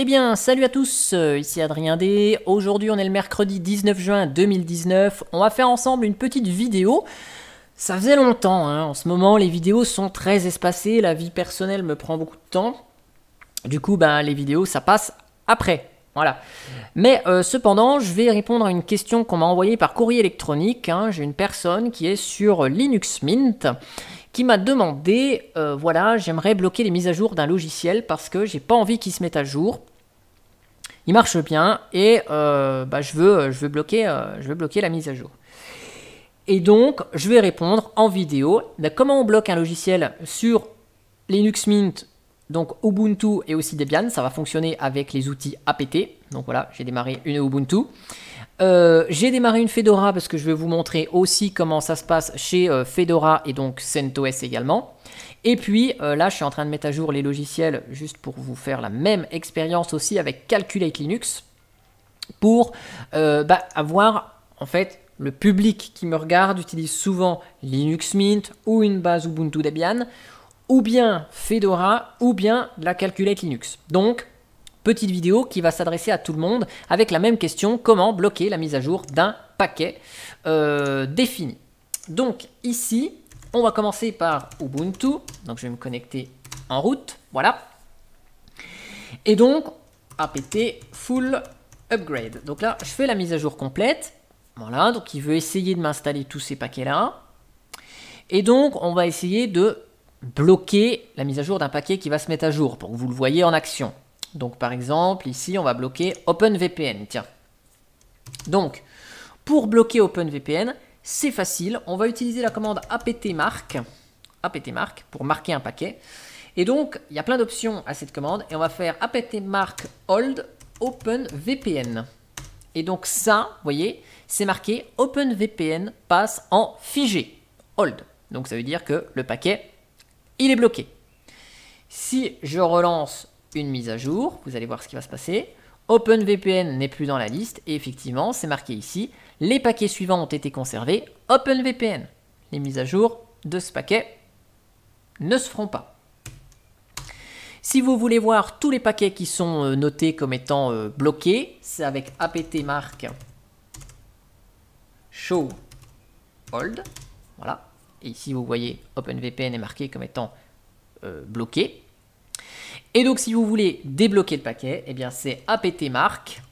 Eh bien, salut à tous, ici Adrien D. Aujourd'hui, on est le mercredi 19 juin 2019. On va faire ensemble une petite vidéo. Ça faisait longtemps, hein. En ce moment, les vidéos sont très espacées. La vie personnelle me prend beaucoup de temps. Du coup, les vidéos, ça passe après. Voilà. Mais cependant, je vais répondre à une question qu'on m'a envoyée par courrier électronique. Hein. J'ai une personne qui est sur Linux Mint qui m'a demandé, voilà, j'aimerais bloquer les mises à jour d'un logiciel parce que j'ai pas envie qu'il se mette à jour. Il marche bien et je veux bloquer la mise à jour. Et donc, je vais répondre en vidéo comment on bloque un logiciel sur Linux Mint, donc Ubuntu et aussi Debian. Ça va fonctionner avec les outils apt. Donc voilà, j'ai démarré une Ubuntu. J'ai démarré une Fedora parce que je vais vous montrer aussi comment ça se passe chez Fedora et donc CentOS également. Et puis là, je suis en train de mettre à jour les logiciels juste pour vous faire la même expérience aussi avec Calculate Linux pour avoir en fait le public qui me regarde utilise souvent Linux Mint ou une base Ubuntu Debian ou bien Fedora ou bien la Calculate Linux. Donc petite vidéo qui va s'adresser à tout le monde avec la même question, comment bloquer la mise à jour d'un paquet défini. Donc ici, on va commencer par Ubuntu. Donc je vais me connecter en route, voilà. Et donc, apt full upgrade. Donc là, je fais la mise à jour complète. Voilà, donc il veut essayer de m'installer tous ces paquets-là. Et donc, on va essayer de bloquer la mise à jour d'un paquet qui va se mettre à jour pour que vous le voyez en action. Donc par exemple, ici, on va bloquer OpenVPN. Tiens. Donc, pour bloquer OpenVPN, c'est facile. On va utiliser la commande apt-mark pour marquer un paquet. Et donc, il y a plein d'options à cette commande. Et on va faire apt-mark hold OpenVPN. Et donc ça, vous voyez, c'est marqué OpenVPN passe en figé. Hold. Donc ça veut dire que le paquet, il est bloqué. Si je relance une mise à jour, vous allez voir ce qui va se passer. OpenVPN n'est plus dans la liste et effectivement, c'est marqué ici. Les paquets suivants ont été conservés. OpenVPN. Les mises à jour de ce paquet ne se feront pas. Si vous voulez voir tous les paquets qui sont notés comme étant bloqués, c'est avec apt-mark show hold. Voilà. Et ici, vous voyez, OpenVPN est marqué comme étant bloqué. Et donc, si vous voulez débloquer le paquet, eh bien, c'est apt-mark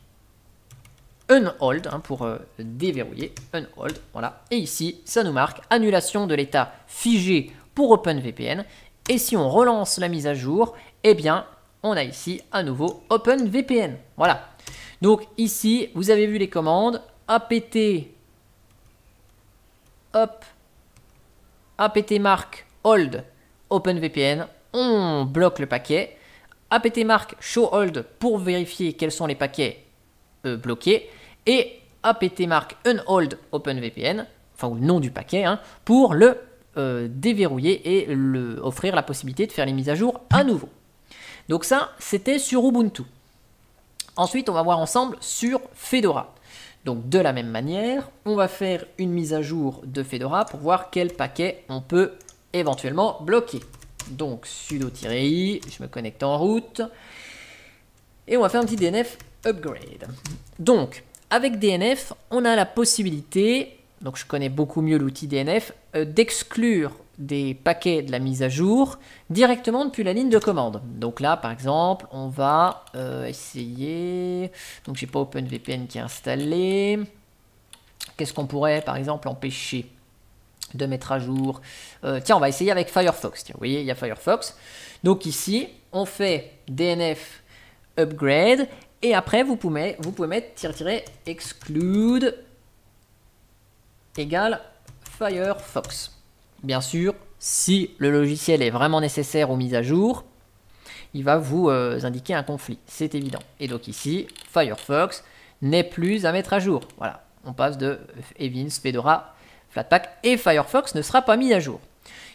unhold pour déverrouiller. Unhold, voilà. Et ici, ça nous marque annulation de l'état figé pour OpenVPN. Et si on relance la mise à jour, eh bien, on a ici à nouveau OpenVPN. Voilà. Donc ici, vous avez vu les commandes apt-mark hold OpenVPN. On bloque le paquet. apt-mark show hold pour vérifier quels sont les paquets bloqués. Et apt-mark unhold OpenVPN, enfin ou le nom du paquet, hein, pour le déverrouiller et offrir la possibilité de faire les mises à jour à nouveau. Donc ça, c'était sur Ubuntu. Ensuite, on va voir ensemble sur Fedora. Donc de la même manière, on va faire une mise à jour de Fedora pour voir quel paquet on peut éventuellement bloquer. Donc sudo-i, je me connecte en route. Et on va faire un petit DNF upgrade. Donc, avec DNF, on a la possibilité, donc je connais beaucoup mieux l'outil DNF, d'exclure des paquets de la mise à jour directement depuis la ligne de commande. Donc là, par exemple, on va essayer... Donc j'ai pas OpenVPN qui est installé. Qu'est-ce qu'on pourrait, par exemple, empêcher de mettre à jour? Tiens, on va essayer avec Firefox. Tiens, vous voyez, il y a Firefox. Donc ici, on fait DNF upgrade. Et après, vous pouvez mettre -exclude égale Firefox. Bien sûr, si le logiciel est vraiment nécessaire aux mises à jour, il va vous indiquer un conflit, c'est évident. Et donc ici, Firefox n'est plus à mettre à jour. Voilà, on passe de Evans, Fedora, Flatpak et Firefox ne sera pas mis à jour.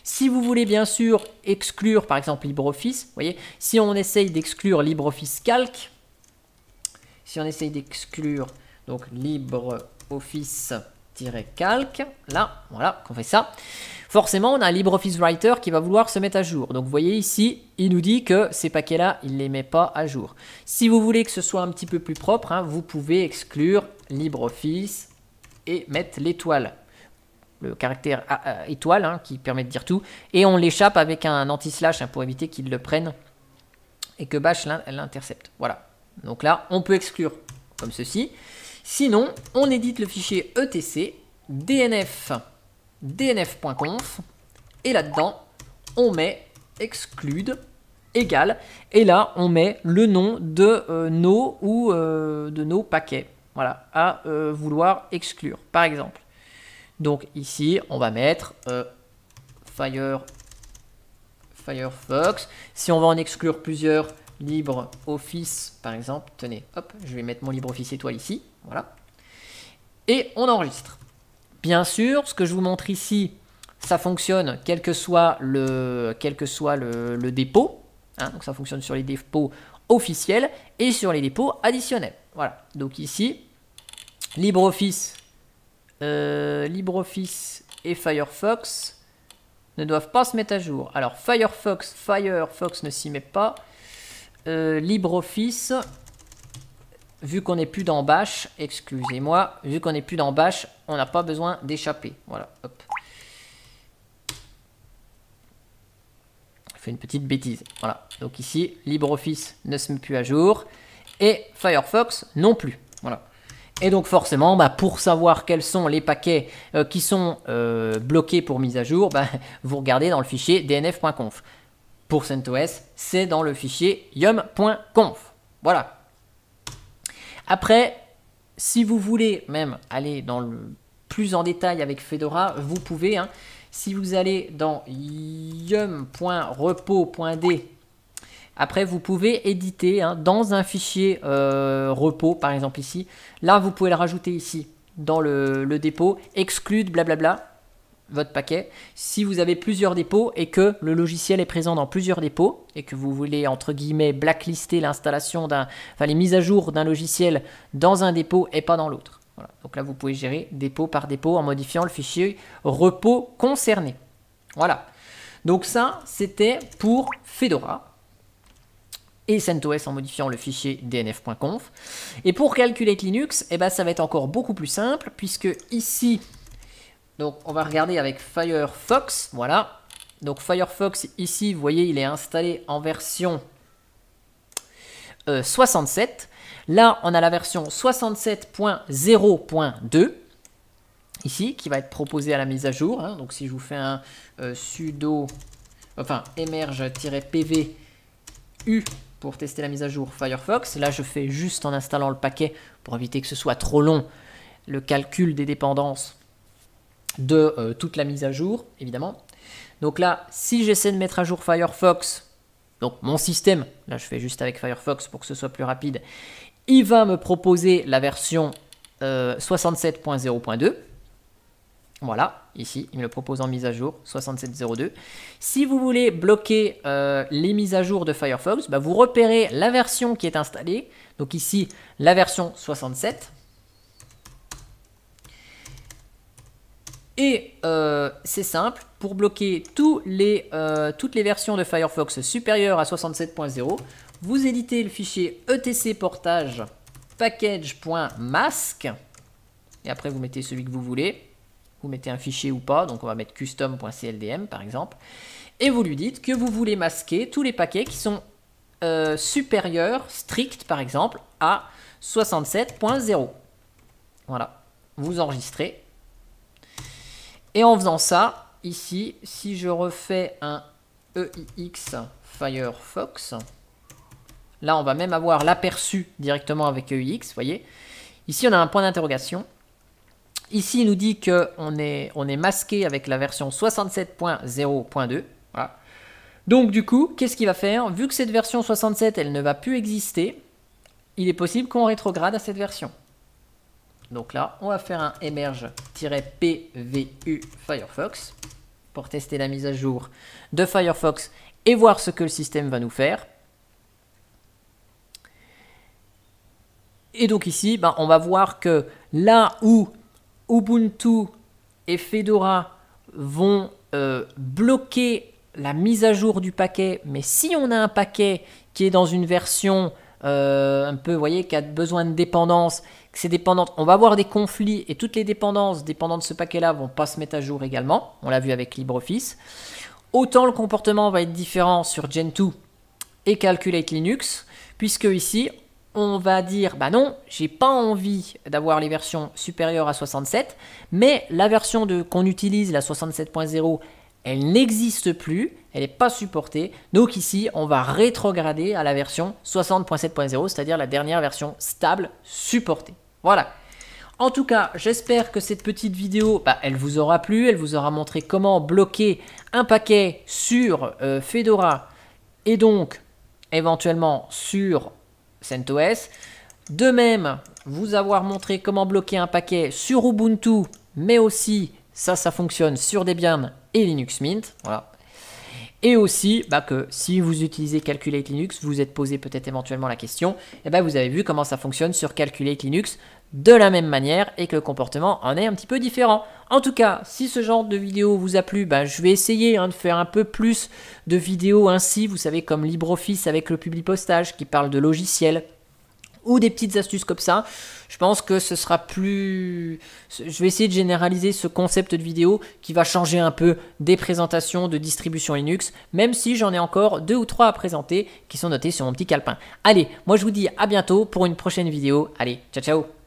Si vous voulez bien sûr exclure par exemple LibreOffice, vous voyez, si on essaye d'exclure LibreOffice Calc, si on essaye d'exclure donc LibreOffice calque, là, voilà, qu'on fait ça. Forcément, on a un LibreOffice Writer qui va vouloir se mettre à jour. Donc, vous voyez ici, il nous dit que ces paquets-là, il ne les met pas à jour. Si vous voulez que ce soit un petit peu plus propre, hein, vous pouvez exclure LibreOffice et mettre l'étoile. Le caractère étoile hein, qui permet de dire tout. Et on l'échappe avec un anti-slash hein, pour éviter qu'il le prenne et que Bash l'intercepte. Voilà. Donc là, on peut exclure comme ceci. Sinon, on édite le fichier etc dnf.conf et là-dedans, on met exclude égal et là, on met le nom de nos ou de nos paquets. Voilà, à vouloir exclure, par exemple. Donc ici, on va mettre Firefox. Si on va en exclure plusieurs, LibreOffice, par exemple. Tenez, hop, je vais mettre mon LibreOffice étoile ici. Voilà. Et on enregistre. Bien sûr, ce que je vous montre ici, ça fonctionne quel que soit le dépôt. Hein, donc ça fonctionne sur les dépôts officiels et sur les dépôts additionnels. Voilà. Donc ici, LibreOffice et Firefox ne doivent pas se mettre à jour. Alors Firefox ne s'y met pas. LibreOffice, vu qu'on n'est plus dans Bash, excusez-moi, vu qu'on n'est plus dans Bash, on n'a pas besoin d'échapper. Voilà, hop. Je fais une petite bêtise. Voilà, donc ici, LibreOffice ne se met plus à jour et Firefox non plus. Voilà. Et donc forcément, pour savoir quels sont les paquets qui sont bloqués pour mise à jour, vous regardez dans le fichier dnf.conf. Pour CentOS, c'est dans le fichier yum.conf. Voilà. Après, si vous voulez même aller dans le plus en détail avec Fedora, vous pouvez. Hein, si vous allez dans yum.repo.d, après vous pouvez éditer hein, dans un fichier repo, par exemple ici. Là, vous pouvez le rajouter ici, dans le dépôt, exclude, blablabla, votre paquet. Si vous avez plusieurs dépôts et que le logiciel est présent dans plusieurs dépôts et que vous voulez, entre guillemets, blacklister l'installation les mises à jour d'un logiciel dans un dépôt et pas dans l'autre. Voilà. Donc là, vous pouvez gérer dépôt par dépôt en modifiant le fichier repos concerné. Voilà. Donc ça, c'était pour Fedora et CentOS en modifiant le fichier dnf.conf. Et pour Calculate Linux, ça va être encore beaucoup plus simple, puisque ici, donc on va regarder avec Firefox, voilà. Donc Firefox, ici, vous voyez, il est installé en version 67. Là, on a la version 67.0.2, ici, qui va être proposée à la mise à jour. Hein. Donc si je vous fais un sudo, emerge-pv u pour tester la mise à jour Firefox. Là, je fais juste en installant le paquet pour éviter que ce soit trop long, le calcul des dépendances de toute la mise à jour, évidemment. Donc là, si j'essaie de mettre à jour Firefox, donc mon système, là je fais juste avec Firefox pour que ce soit plus rapide, il va me proposer la version 67.0.2. Voilà, ici, il me le propose en mise à jour, 67.02. Si vous voulez bloquer les mises à jour de Firefox, vous repérez la version qui est installée. Donc ici, la version 67. Et c'est simple, pour bloquer toutes les versions de Firefox supérieures à 67.0, vous éditez le fichier etc portage package.mask. Et après, vous mettez celui que vous voulez. Vous mettez un fichier ou pas, donc on va mettre custom.cldm par exemple, et vous lui dites que vous voulez masquer tous les paquets qui sont supérieurs, stricts par exemple, à 67.0. Voilà, vous enregistrez. Et en faisant ça, ici, si je refais un EIX Firefox, là on va même avoir l'aperçu directement avec EIX, vous voyez. Ici on a un point d'interrogation. Ici, il nous dit qu'on est masqué avec la version 67.0.2. Voilà. Donc, du coup, qu'est-ce qu'il va faire? Vu que cette version 67, elle ne va plus exister, il est possible qu'on rétrograde à cette version. Donc là, on va faire un emerge-pvu Firefox pour tester la mise à jour de Firefox et voir ce que le système va nous faire. Et donc ici, on va voir que là où Ubuntu et Fedora vont bloquer la mise à jour du paquet, mais si on a un paquet qui est dans une version un peu, vous voyez, qui a besoin de dépendance, que c'est dépendant, on va avoir des conflits et toutes les dépendances dépendant de ce paquet-là vont pas se mettre à jour également. On l'a vu avec LibreOffice. Autant le comportement va être différent sur Gentoo et Calculate Linux, puisque ici, on va dire, bah non, j'ai pas envie d'avoir les versions supérieures à 67, mais la version qu'on utilise, la 67.0, elle n'existe plus, elle n'est pas supportée. Donc ici, on va rétrograder à la version 60.7.0, c'est-à-dire la dernière version stable supportée. Voilà. En tout cas, j'espère que cette petite vidéo, elle vous aura plu, elle vous aura montré comment bloquer un paquet sur Fedora et donc éventuellement sur CentOS. De même, vous avoir montré comment bloquer un paquet sur Ubuntu, mais aussi, ça fonctionne sur Debian et Linux Mint. Voilà. Et aussi que si vous utilisez Calculate Linux, vous vous êtes posé peut-être éventuellement la question, et vous avez vu comment ça fonctionne sur Calculate Linux de la même manière et que le comportement en est un petit peu différent. En tout cas, si ce genre de vidéo vous a plu, je vais essayer de faire un peu plus de vidéos ainsi, vous savez, comme LibreOffice avec le Publipostage qui parle de logiciels, ou des petites astuces comme ça. Je pense que ce sera plus... Je vais essayer de généraliser ce concept de vidéo qui va changer un peu des présentations de distribution Linux, même si j'en ai encore 2 ou 3 à présenter qui sont notés sur mon petit calepin. Allez, moi je vous dis à bientôt pour une prochaine vidéo. Allez, ciao ciao.